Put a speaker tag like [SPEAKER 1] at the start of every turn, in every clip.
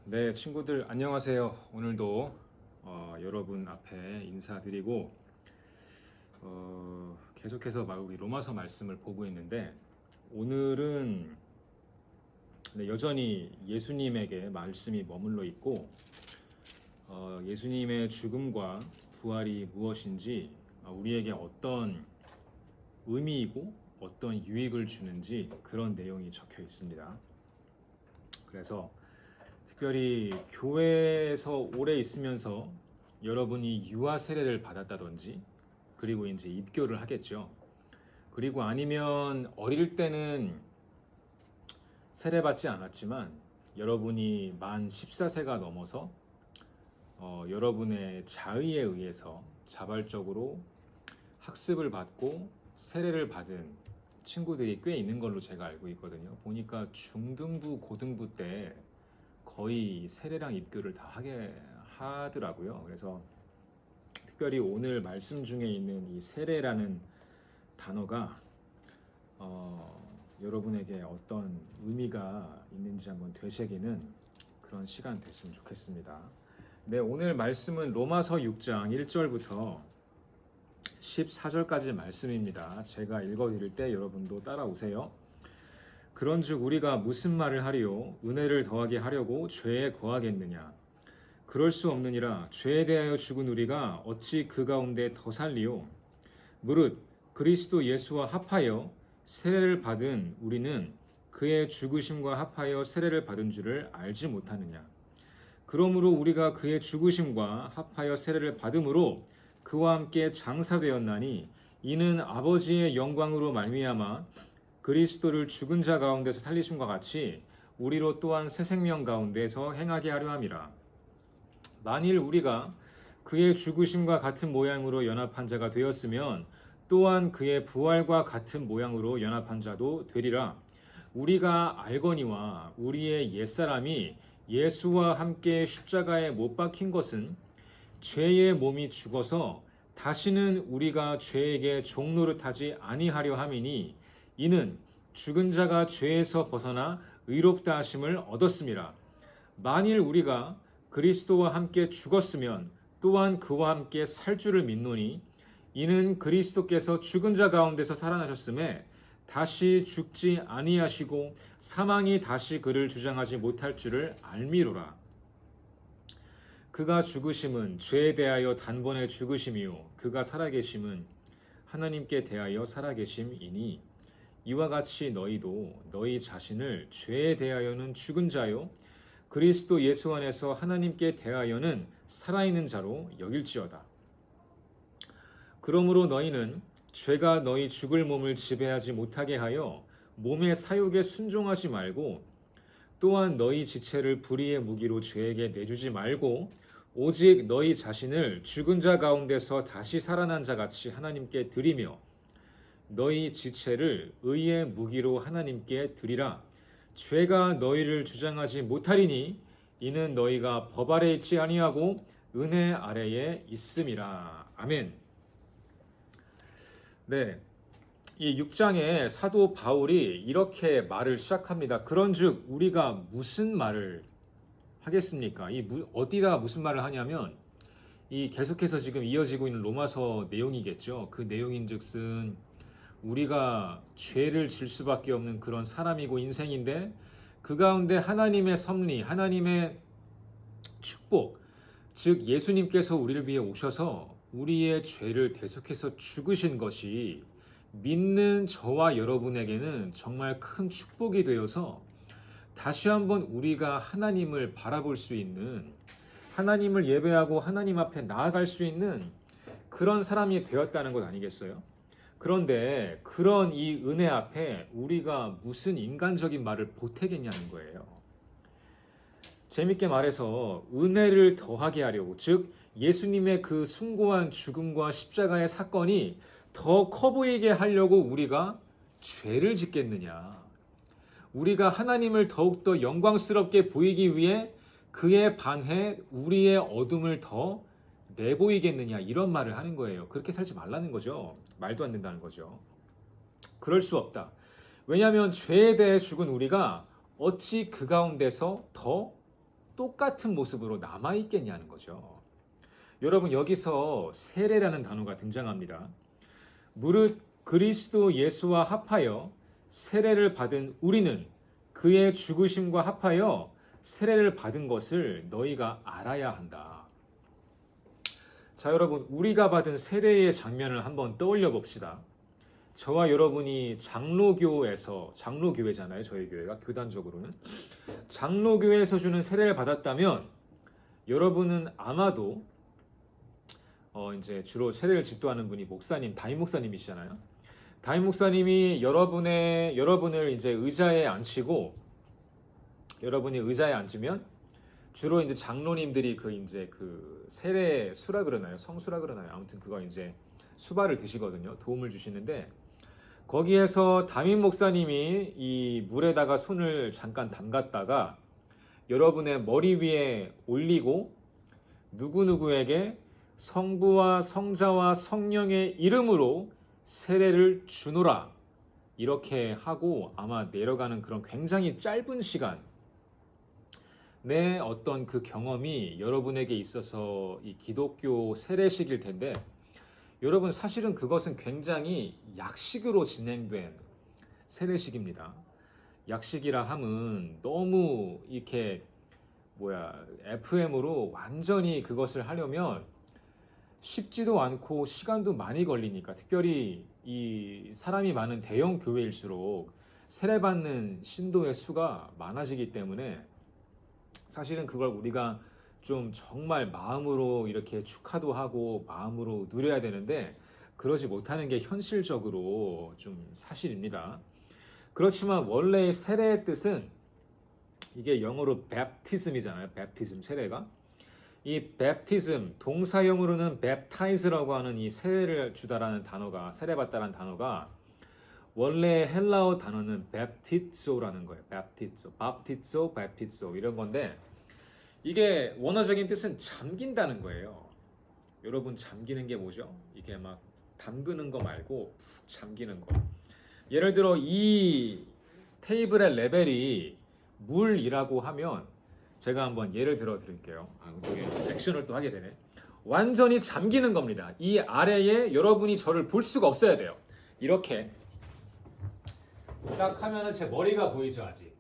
[SPEAKER 1] 네, 친구들 안녕하세요. 오늘도 여러분 앞에 인사드리고 계속해서 우리 로마서 말씀을 보고 있는데 오늘은 여전히 예수님에게 말씀이 머물러 있고 예수님의 죽음과 부활이 무엇인지 우리에게 어떤 의미이고 어떤 유익을 주는지 그런 내용이 적혀 있습니다. 그래서 특별히 교회에서 오래 있으면서 여러분이 유아 세례를 받았다든지 그리고 이제 입교를 하겠죠. 그리고 아니면 어릴 때는 세례받지 않았지만 여러분이 만 14세가 넘어서 여러분의 자의에 의해서 자발적으로 학습을 받고 세례를 받은 친구들이 꽤 있는 걸로 제가 알고 있거든요. 보니까 중등부, 고등부 때 거의 세례랑 입교를 다 하게 하더라고요. 그래서 특별히 오늘 말씀 중에 있는 이 세례라는 단어가 여러분에게 어떤 의미가 있는지 한번 되새기는 그런 시간 됐으면 좋겠습니다. 네, 오늘 말씀은 로마서 6장 1절부터 14절까지 말씀입니다. 제가 읽어드릴 때 여러분도 따라오세요. 그런즉 우리가 무슨 말을 하리요? 은혜를 더하게 하려고 죄에 거하겠느냐? 그럴 수 없느니라. 죄에 대하여 죽은 우리가 어찌 그 가운데 더 살리요? 무릇 그리스도 예수와 합하여 세례를 받은 우리는 그의 죽으심과 합하여 세례를 받은 줄을 알지 못하느냐? 그러므로 우리가 그의 죽으심과 합하여 세례를 받음으로 그와 함께 장사되었나니 이는 아버지의 영광으로 말미암아 그리스도를 죽은 자 가운데서 살리심과 같이 우리로 또한 새 생명 가운데서 행하게 하려 함이라. 만일 우리가 그의 죽으심과 같은 모양으로 연합한 자가 되었으면 또한 그의 부활과 같은 모양으로 연합한 자도 되리라. 우리가 알거니와 우리의 옛사람이 예수와 함께 십자가에 못 박힌 것은 죄의 몸이 죽어서 다시는 우리가 죄에게 종노릇하지 아니하려 함이니 이는 죽은 자가 죄에서 벗어나 의롭다 하심을 얻었음이라. 만일 우리가 그리스도와 함께 죽었으면 또한 그와 함께 살 줄을 믿노니 이는 그리스도께서 죽은 자 가운데서 살아나셨음에 다시 죽지 아니하시고 사망이 다시 그를 주장하지 못할 줄을 알미로라. 그가 죽으심은 죄에 대하여 단번에 죽으심이요 그가 살아계심은 하나님께 대하여 살아계심이니 이와 같이 너희도 너희 자신을 죄에 대하여는 죽은 자요 그리스도 예수 안에서 하나님께 대하여는 살아있는 자로 여길지어다. 그러므로 너희는 죄가 너희 죽을 몸을 지배하지 못하게 하여 몸의 사욕에 순종하지 말고 또한 너희 지체를 불의의 무기로 죄에게 내주지 말고 오직 너희 자신을 죽은 자 가운데서 다시 살아난 자 같이 하나님께 드리며 너희 지체를 의의 무기로 하나님께 드리라. 죄가 너희를 주장하지 못하리니 이는 너희가 법 아래 있지 아니하고 은혜 아래에 있음이라. 아멘. 네, 이 6장에 사도 바울이 이렇게 말을 시작합니다. 그런즉 우리가 무슨 말을 하겠습니까? 어디다 무슨 말을 하냐면 이 계속해서 지금 이어지고 있는 로마서 내용이겠죠. 그 내용인즉슨 우리가 죄를 질 수밖에 없는 그런 사람이고 인생인데 그 가운데 하나님의 섭리, 하나님의 축복, 즉 예수님께서 우리를 위해 오셔서 우리의 죄를 대속해서 죽으신 것이 믿는 저와 여러분에게는 정말 큰 축복이 되어서 다시 한번 우리가 하나님을 바라볼 수 있는, 하나님을 예배하고 하나님 앞에 나아갈 수 있는 그런 사람이 되었다는 것 아니겠어요? 그런데 그런 이 은혜 앞에 우리가 무슨 인간적인 말을 보태겠냐는 거예요. 재밌게 말해서 은혜를 더하게 하려고, 즉 예수님의 그 숭고한 죽음과 십자가의 사건이 더 커 보이게 하려고 우리가 죄를 짓겠느냐. 우리가 하나님을 더욱더 영광스럽게 보이기 위해 그에 반해 우리의 어둠을 더 내보이겠느냐, 이런 말을 하는 거예요. 그렇게 살지 말라는 거죠. 말도 안 된다는 거죠. 그럴 수 없다. 왜냐하면 죄에 대해 죽은 우리가 어찌 그 가운데서 더 똑같은 모습으로 남아있겠냐는 거죠. 여러분, 여기서 세례라는 단어가 등장합니다. 무릇 그리스도 예수와 합하여 세례를 받은 우리는 그의 죽으심과 합하여 세례를 받은 것을 너희가 알아야 한다. 자, 여러분, 우리가 받은 세례의 장면을 한번 떠올려 봅시다. 저와 여러분이 장로교회잖아요. 저희 교회가 교단적으로는 장로교회에서 주는 세례를 받았다면 여러분은 아마도 이제 주로 세례를 집도하는 분이 목사님, 담임 목사님이시잖아요. 담임 목사님이 여러분을 이제 의자에 앉히고, 여러분이 의자에 앉으면 주로 이제 장로님들이 그 세례 수라 그러나요? 성수라 그러나요? 아무튼 그거 이제 수발을 드시거든요. 도움을 주시는데, 거기에서 담임 목사님이 이 물에다가 손을 잠깐 담갔다가 여러분의 머리 위에 올리고 누구누구에게 성부와 성자와 성령의 이름으로 세례를 주노라, 이렇게 하고 아마 내려가는 그런 굉장히 짧은 시간 내 어떤 그 경험이 여러분에게 있어서 이 기독교 세례식일 텐데, 여러분 사실은 그것은 굉장히 약식으로 진행된 세례식입니다. 약식이라 함은 너무 이렇게 FM으로 완전히 그것을 하려면 쉽지도 않고 시간도 많이 걸리니까, 특별히 이 사람이 많은 대형 교회일수록 세례받는 신도의 수가 많아지기 때문에 사실은 그걸 우리가 좀 정말 마음으로 이렇게 축하도 하고 마음으로 누려야 되는데 그러지 못하는 게 현실적으로 좀 사실입니다. 그렇지만 원래 세례의 뜻은 이게 영어로 baptism이잖아요. baptism, 세례가. 이 baptism, 동사형으로는 baptize라고 하는 이 세례를 주다라는 단어가, 세례받다라는 단어가 원래 헬라어 단어는 baptizo라는 거예요. baptizo 이런 건데, 이게 원어적인 뜻은 잠긴다는 거예요. 여러분, 잠기는 게 뭐죠? 이게 막 담그는 거 말고 푹 잠기는 거. 예를 들어 이 테이블의 레벨이 물이라고 하면, 제가 한번 예를 들어 드릴게요. 액션을 또 하게 되네. 완전히 잠기는 겁니다. 이 아래에 여러분이 저를 볼 수가 없어야 돼요. 이렇게 딱 하면은 제 머리가 보이죠, 아직.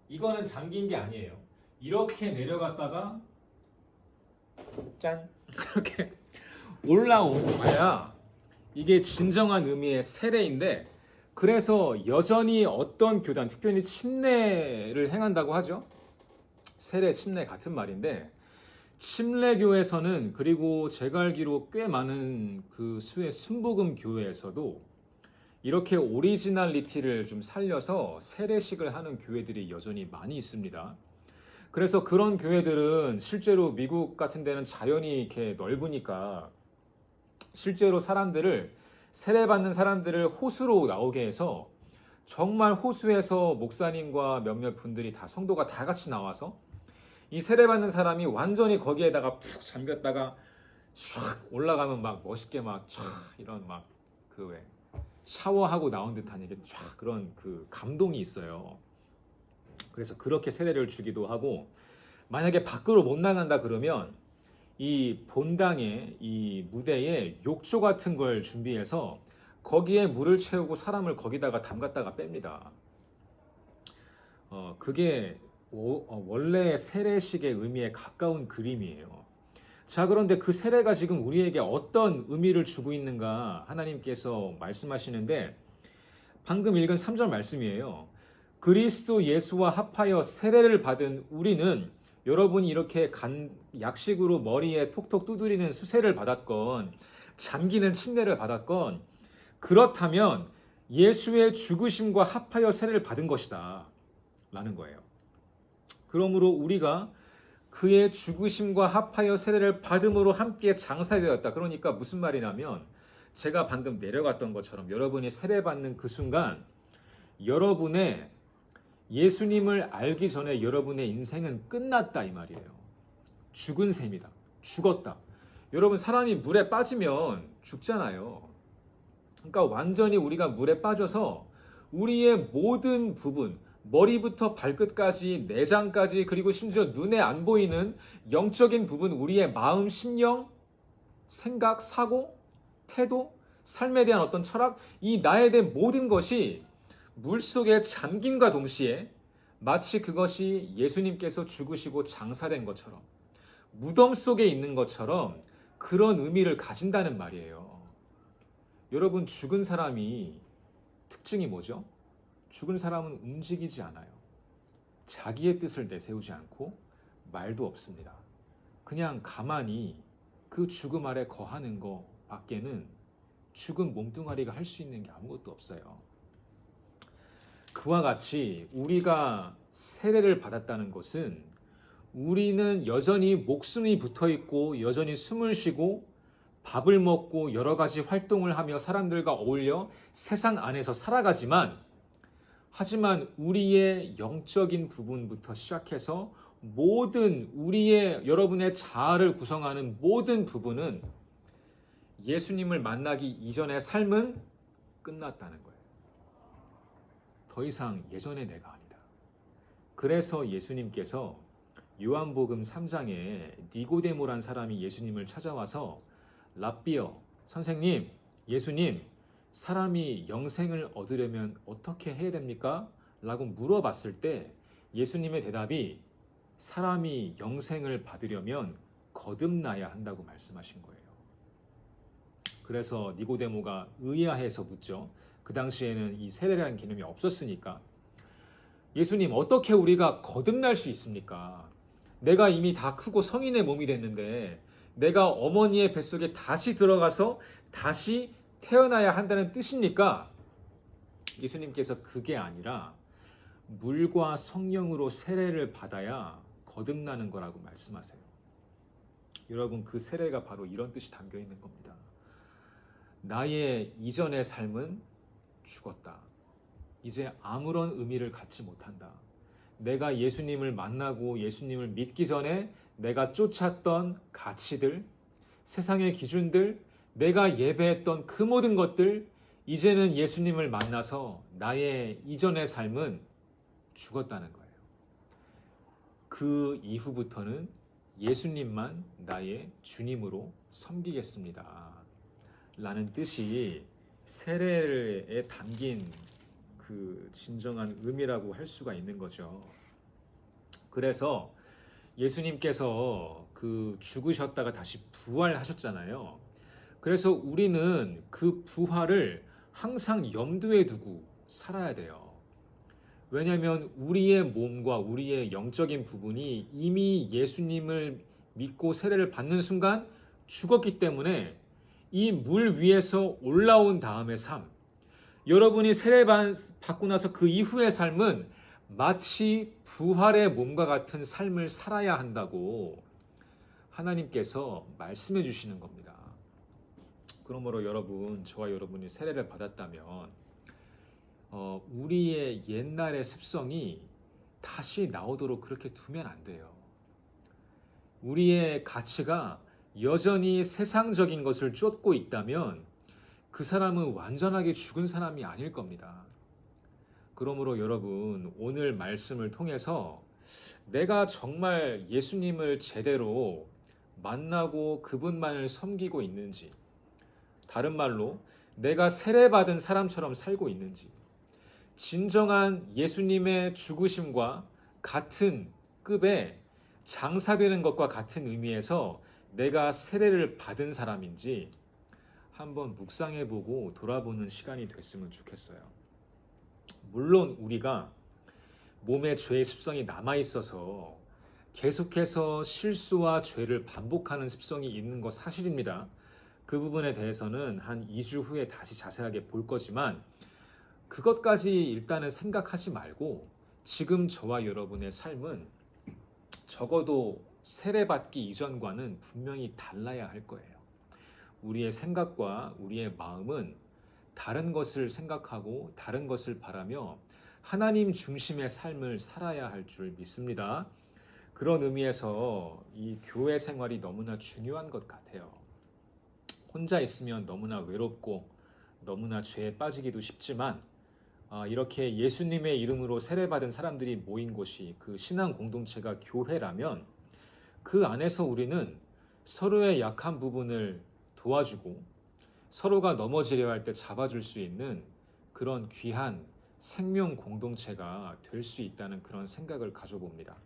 [SPEAKER 1] 이거는 잠긴 게 아니에요. 이렇게 내려갔다가 짠! 이렇게 올라오야 이게 진정한 의미의 세례인데, 그래서 여전히 어떤 교단, 특별히 침례를 행한다고 하죠. 세례, 침례 같은 말인데, 침례교에서는, 그리고 제가 알기로 꽤 많은 그 수의 순복음 교회에서도 이렇게 오리지널리티를 좀 살려서 세례식을 하는 교회들이 여전히 많이 있습니다. 그래서 그런 교회들은 실제로 미국 같은 데는 자연이 이렇게 넓으니까 실제로 세례받는 사람들을 호수로 나오게 해서, 정말 호수에서 목사님과 몇몇 분들이 다, 성도가 다 같이 나와서 이 세례받는 사람이 완전히 거기에다가 푹 잠겼다가 쫙 올라가면 막 멋있게 막 쫙 이런 막 그 왜 샤워하고 나온 듯한 이게 쫙 그런 그 감동이 있어요. 그래서 그렇게 세례를 주기도 하고, 만약에 밖으로 못 나간다 그러면 이 본당의 이 무대에 욕조 같은 걸 준비해서 거기에 물을 채우고 사람을 거기다가 담갔다가 뺍니다. 그게 원래 세례식의 의미에 가까운 그림이에요. 자, 그런데 그 세례가 지금 우리에게 어떤 의미를 주고 있는가 하나님께서 말씀하시는데, 방금 읽은 3절 말씀이에요. 그리스도 예수와 합하여 세례를 받은 우리는, 여러분이 이렇게 약식으로 머리에 톡톡 두드리는 수세를 받았건 잠기는 침례를 받았건, 그렇다면 예수의 죽으심과 합하여 세례를 받은 것이다 라는 거예요. 그러므로 우리가 그의 죽으심과 합하여 세례를 받음으로 함께 장사되었다. 그러니까 무슨 말이냐면, 제가 방금 내려갔던 것처럼 여러분이 세례받는 그 순간 여러분의 예수님을 알기 전에 여러분의 인생은 끝났다 이 말이에요. 죽은 셈이다. 죽었다. 여러분, 사람이 물에 빠지면 죽잖아요. 그러니까 완전히 우리가 물에 빠져서 우리의 모든 부분, 머리부터 발끝까지, 내장까지, 그리고 심지어 눈에 안 보이는 영적인 부분, 우리의 마음, 심령, 생각, 사고, 태도, 삶에 대한 어떤 철학, 이 나에 대한 모든 것이 물속에 잠김과 동시에 마치 그것이 예수님께서 죽으시고 장사된 것처럼, 무덤 속에 있는 것처럼 그런 의미를 가진다는 말이에요. 여러분, 죽은 사람이 특징이 뭐죠? 죽은 사람은 움직이지 않아요. 자기의 뜻을 내세우지 않고 말도 없습니다. 그냥 가만히 그 죽음 아래 거하는 거 밖에는 죽은 몸뚱아리가 할 수 있는 게 아무것도 없어요. 그와 같이 우리가 세례를 받았다는 것은 우리는 여전히 목숨이 붙어 있고 여전히 숨을 쉬고 밥을 먹고 여러 가지 활동을 하며 사람들과 어울려 세상 안에서 살아가지만, 하지만 우리의 영적인 부분부터 시작해서 모든 우리의 여러분의 자아를 구성하는 모든 부분은 예수님을 만나기 이전의 삶은 끝났다는 거예요. 더 이상 예전의 내가 아니다. 그래서 예수님께서 요한복음 3장에 니고데모란 사람이 예수님을 찾아와서 랍비어, 선생님, 예수님, 사람이 영생을 얻으려면 어떻게 해야 됩니까? 라고 물어봤을 때 예수님의 대답이 사람이 영생을 받으려면 거듭나야 한다고 말씀하신 거예요. 그래서 니고데모가 의아해서 묻죠. 그 당시에는 이 세례라는 개념이 없었으니까. 예수님, 어떻게 우리가 거듭날 수 있습니까? 내가 이미 다 크고 성인의 몸이 됐는데 내가 어머니의 뱃속에 다시 들어가서 다시 태어나야 한다는 뜻입니까? 예수님께서 그게 아니라 물과 성령으로 세례를 받아야 거듭나는 거라고 말씀하세요. 여러분, 그 세례가 바로 이런 뜻이 담겨 있는 겁니다. 나의 이전의 삶은 죽었다. 이제 아무런 의미를 갖지 못한다. 내가 예수님을 만나고 예수님을 믿기 전에 내가 쫓았던 가치들, 세상의 기준들, 내가 예배했던 그 모든 것들, 이제는 예수님을 만나서 나의 이전의 삶은 죽었다는 거예요. 그 이후부터는 예수님만 나의 주님으로 섬기겠습니다. 라는 뜻이 세례에 담긴 그 진정한 의미라고 할 수가 있는 거죠. 그래서 예수님께서 그 죽으셨다가 다시 부활하셨잖아요. 그래서 우리는 그 부활을 항상 염두에 두고 살아야 돼요. 왜냐하면 우리의 몸과 우리의 영적인 부분이 이미 예수님을 믿고 세례를 받는 순간 죽었기 때문에 이 물 위에서 올라온 다음의 삶, 여러분이 세례 받고 나서 그 이후의 삶은 마치 부활의 몸과 같은 삶을 살아야 한다고 하나님께서 말씀해 주시는 겁니다. 그러므로 여러분, 저와 여러분이 세례를 받았다면 우리의 옛날의 습성이 다시 나오도록 그렇게 두면 안 돼요. 우리의 가치가 여전히 세상적인 것을 쫓고 있다면 그 사람은 완전하게 죽은 사람이 아닐 겁니다. 그러므로 여러분, 오늘 말씀을 통해서 내가 정말 예수님을 제대로 만나고 그분만을 섬기고 있는지, 다른 말로 내가 세례받은 사람처럼 살고 있는지, 진정한 예수님의 죽으심과 같은 급에 장사되는 것과 같은 의미에서 내가 세례를 받은 사람인지 한번 묵상해보고 돌아보는 시간이 됐으면 좋겠어요. 물론 우리가 몸에 죄의 습성이 남아있어서 계속해서 실수와 죄를 반복하는 습성이 있는 거 사실입니다. 그 부분에 대해서는 한 2주 후에 다시 자세하게 볼 거지만 그것까지 일단은 생각하지 말고 지금 저와 여러분의 삶은 적어도 세례받기 이전과는 분명히 달라야 할 거예요. 우리의 생각과 우리의 마음은 다른 것을 생각하고 다른 것을 바라며 하나님 중심의 삶을 살아야 할 줄 믿습니다. 그런 의미에서 이 교회 생활이 너무나 중요한 것 같아요. 혼자 있으면 너무나 외롭고 너무나 죄에 빠지기도 쉽지만 이렇게 예수님의 이름으로 세례받은 사람들이 모인 곳이 그 신앙 공동체가 교회라면 그 안에서 우리는 서로의 약한 부분을 도와주고 서로가 넘어지려 할 때 잡아줄 수 있는 그런 귀한 생명 공동체가 될 수 있다는 그런 생각을 가져봅니다.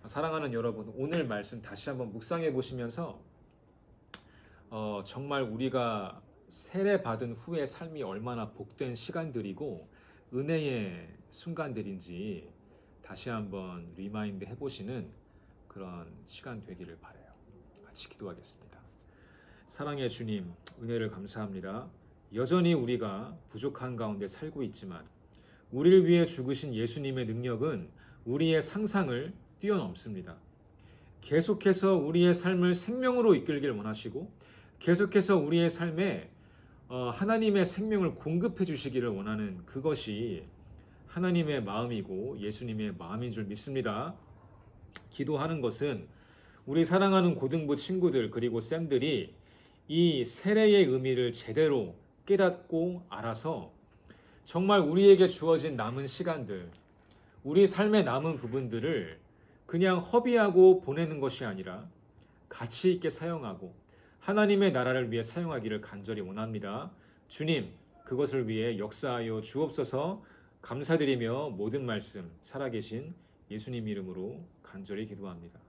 [SPEAKER 1] 사랑하는 여러분, 오늘 말씀 다시 한번 묵상해 보시면서 정말 우리가 세례받은 후의 삶이 얼마나 복된 시간들이고 은혜의 순간들인지 다시 한번 리마인드 해보시는 그런 시간 되기를 바라요. 같이 기도하겠습니다. 사랑의 주님, 은혜를 감사합니다. 여전히 우리가 부족한 가운데 살고 있지만 우리를 위해 죽으신 예수님의 능력은 우리의 상상을 뛰어넘습니다. 계속해서 우리의 삶을 생명으로 이끌길 원하시고 계속해서 우리의 삶에 하나님의 생명을 공급해 주시기를 원하는 그것이 하나님의 마음이고 예수님의 마음인 줄 믿습니다. 기도하는 것은 우리 사랑하는 고등부 친구들 그리고 쌤들이 이 세례의 의미를 제대로 깨닫고 알아서 정말 우리에게 주어진 남은 시간들, 우리 삶의 남은 부분들을 그냥 허비하고 보내는 것이 아니라 가치 있게 사용하고 하나님의 나라를 위해 사용하기를 간절히 원합니다. 주님, 그것을 위해 역사하여 주옵소서. 감사드리며 모든 말씀 살아계신 예수님 이름으로 간절히 기도합니다.